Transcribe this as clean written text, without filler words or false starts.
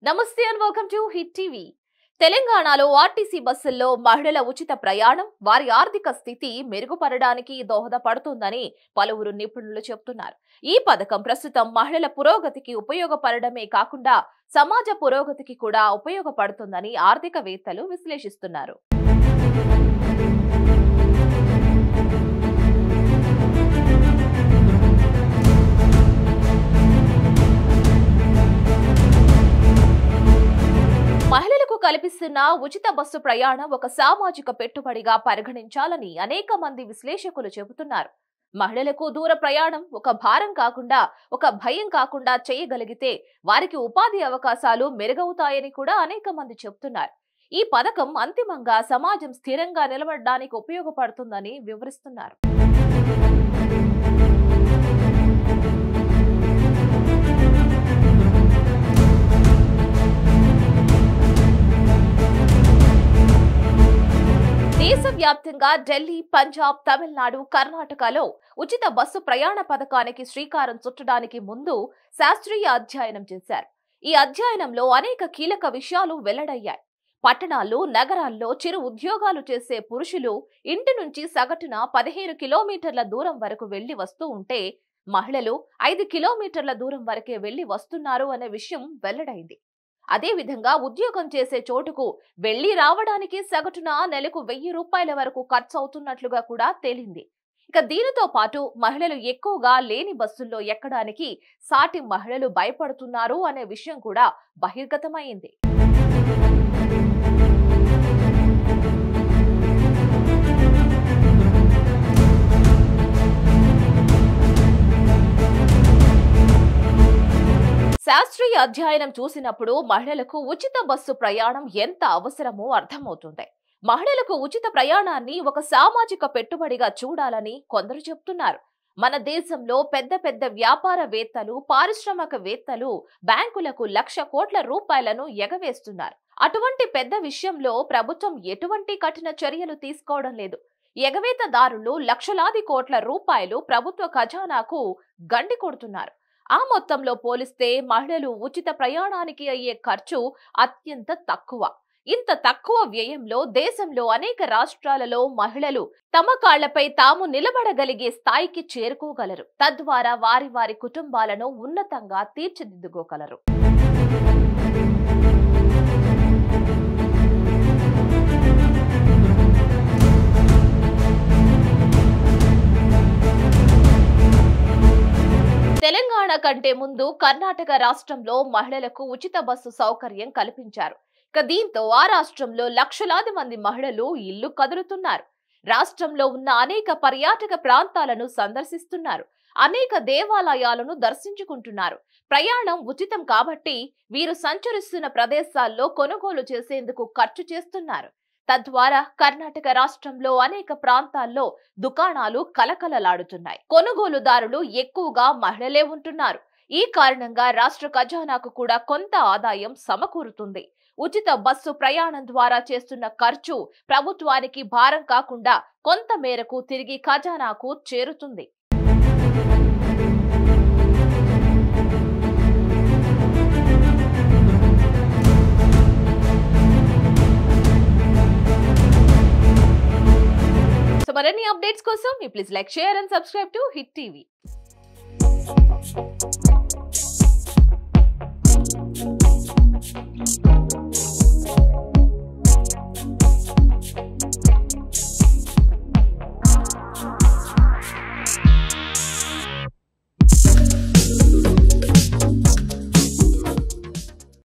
నమస్తే and welcome to hit TV. తెలంగాణలో RTC బస్సుల్లో మహిళల ఉచిత ప్రయాణం వారి ఆర్థిక స్థితి మెరుగుపడడానికి దోహదపడుతుందని పలువురు నిపుణులు చెబుతున్నారు. ఈ పథకం ప్రస్తుతం మహిళల పురోగతికి ఉపయోగపడడమే కాకుండా సమాజ పురోగతికి కూడా ఉపయోగపడుతుందని ఆర్థికవేత్తలు విశ్లేషిస్తున్నారు. మహిళలకు కల్పిస్తున్న ఉచిత బస్సు ప్రయాణం ఒక సామాజిక పెట్టుబడిగా పరిగణించాలని అనేక మంది విశ్లేషకులు చెబుతున్నారు. మహిళలకు దూర ప్రయాణం ఒక భారం కాకుండా, ఒక భయం కాకుండా చేయగలిగితే వారికి ఉపాధి అవకాశాలు మెరుగవుతాయని కూడా అనేక మంది చెబుతున్నారు. ఈ పథకం అంతిమంగా సమాజం స్థిరంగా నిలబడడానికి ఉపయోగపడుతుందని వివరిస్తున్నారు. దేశవ్యాప్తంగా ఢిల్లీ, పంజాబ్, తమిళనాడు, కర్ణాటకలో ఉచిత బస్సు ప్రయాణ పథకానికి శ్రీకారం చుట్టడానికి ముందు శాస్త్రీయ అధ్యయనం చేశారు. ఈ అధ్యయనంలో అనేక కీలక విషయాలు వెల్లడయ్యాయి. పట్టణాల్లో, నగరాల్లో చిరు ఉద్యోగాలు చేసే పురుషులు ఇంటి నుంచి సగటున 15 కిలోమీటర్ల దూరం వరకు వెళ్లి వస్తూ ఉంటే, మహిళలు 5 కిలోమీటర్ల దూరం వరకే వెళ్లి వస్తున్నారు అనే విషయం వెల్లడైంది. అదేవిధంగా ఉద్యోగం చేసే చోటుకు వెళ్లి రావడానికి సగటున నెలకు 1000 రూపాయల వరకు ఖర్చు అవుతున్నట్లుగా కూడా తేలింది. ఇక దీనితో పాటు మహిళలు ఎక్కువగా లేని బస్సుల్లో ఎక్కడానికి సాటి మహిళలు భయపడుతున్నారు అనే విషయం కూడా బహిర్గతమైంది. శాస్త్రీయ అధ్యయనం చూసినప్పుడు మహిళలకు ఉచిత బస్సు ప్రయాణం ఎంత అవసరమో అర్థమవుతుంది. మహిళలకు ఉచిత ప్రయాణాన్ని ఒక సామాజిక పెట్టుబడిగా చూడాలని కొందరు చెప్తున్నారు. మన దేశంలో పెద్ద పెద్ద వ్యాపారవేత్తలు, పారిశ్రామికవేత్తలు బ్యాంకులకు 1,00,000 కోట్ల రూపాయలను ఎగవేస్తున్నారు. అటువంటి పెద్ద విషయంలో ప్రభుత్వం ఎటువంటి కఠిన చర్యలు తీసుకోవడం లేదు. ఎగవేతదారులు లక్షలాది కోట్ల రూపాయలు ప్రభుత్వ ఖజానాకు గండి కొడుతున్నారు. ఆ మొత్తంలో పోలిస్తే మహిళలు ఉచిత ప్రయాణానికి అయ్యే ఖర్చు అత్యంత తక్కువ. ఇంత తక్కువ వ్యయంలో దేశంలో అనేక రాష్ట్రాలలో మహిళలు తమ కాళ్లపై తాము నిలబడగలిగే స్థాయికి చేరుకోగలరు. తద్వారా వారి వారి కుటుంబాలను ఉన్నతంగా తీర్చిదిద్దుకోగలరు. తెలంగాణ కంటే ముందు కర్ణాటక రాష్ట్రంలో మహిళలకు ఉచిత బస్సు సౌకర్యం కల్పించారు. దీంతో ఆ రాష్ట్రంలో లక్షలాది మంది మహిళలు ఇల్లు కదులుతున్నారు. రాష్ట్రంలో ఉన్న అనేక పర్యాటక ప్రాంతాలను సందర్శిస్తున్నారు. అనేక దేవాలయాలను దర్శించుకుంటున్నారు. ప్రయాణం ఉచితం కాబట్టి వీరు సంచరిస్తున్న ప్రదేశాల్లో కొనుగోలు చేసేందుకు ఖర్చు చేస్తున్నారు. తద్వారా కర్ణాటక రాష్ట్రంలో అనేక ప్రాంతాల్లో దుకాణాలు కలకలలాడుతున్నాయి. కొనుగోలుదారులు ఎక్కువగా మహిళలే ఉంటున్నారు. ఈ కారణంగా రాష్ట్ర ఖజానాకు కూడా కొంత ఆదాయం సమకూరుతుంది. ఉచిత బస్సు ప్రయాణం ద్వారా చేస్తున్న ఖర్చు ప్రభుత్వానికి భారం కాకుండా కొంత మేరకు తిరిగి ఖజానాకు చేరుతుంది. మరిన్ని అప్డేట్స్ కోసం please like, share and subscribe to hit TV.